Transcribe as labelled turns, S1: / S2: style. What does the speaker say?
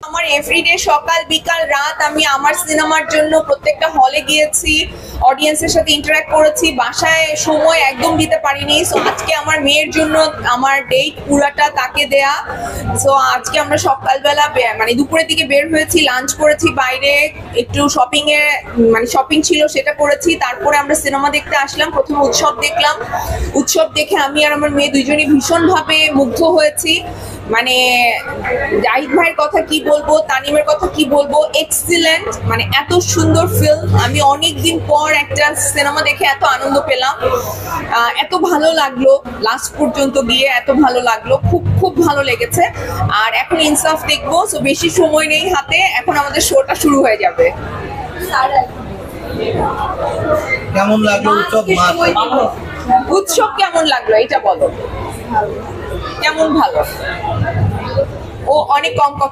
S1: আমার এভরিডে সকাল বিকাল রাত আমি আমার সিনেমার জন্য প্রত্যেকটা হলে গিয়েছি, অডিয়েন্সের সাথে ইন্টারঅ্যাক্ট করেছি, বাসায় সময় একদম দিতে পারিনি। সো আজকে আমার মেয়ের জন্য আমার ডেট পুরাটা তাকে দেয়া। সো আজকে আমরা সকালবেলা মানে দুপুরের দিকে বের হয়েছি, লাঞ্চ করেছি বাইরে, একটু শপিং ছিল সেটা করেছি, তারপরে আমরা সিনেমা দেখতে আসলাম। প্রথমে উৎসব দেখলাম, উৎসব দেখে আমি আর আমার মেয়ে দুজনই ভীষণভাবে মুগ্ধ হয়েছি। মানে জাহিদ ভাইয়ের কথা কি বলবো, তানিমের কথা কি বলবো, এক্সিলেন্ট, মানে এত সুন্দর ফিল্ম। আমি অনেকদিন পর একটা সিনেমা দেখে এত আনন্দ পেলাম, এত ভালো লাগলো, লাস্ট পর্যন্ত গিয়ে এত ভালো লাগলো, খুব খুব ভালো লেগেছে। আর এখন ইনসাফ দেখবো, সো বেশি সময় নেই হাতে, এখন আমাদের শোটা শুরু হয়ে যাবে।
S2: কেমন লাগলো উৎসব?
S1: উৎসব কেমন লাগলো এটা বলো। কেমন ভালো? ও অনেক কম কথা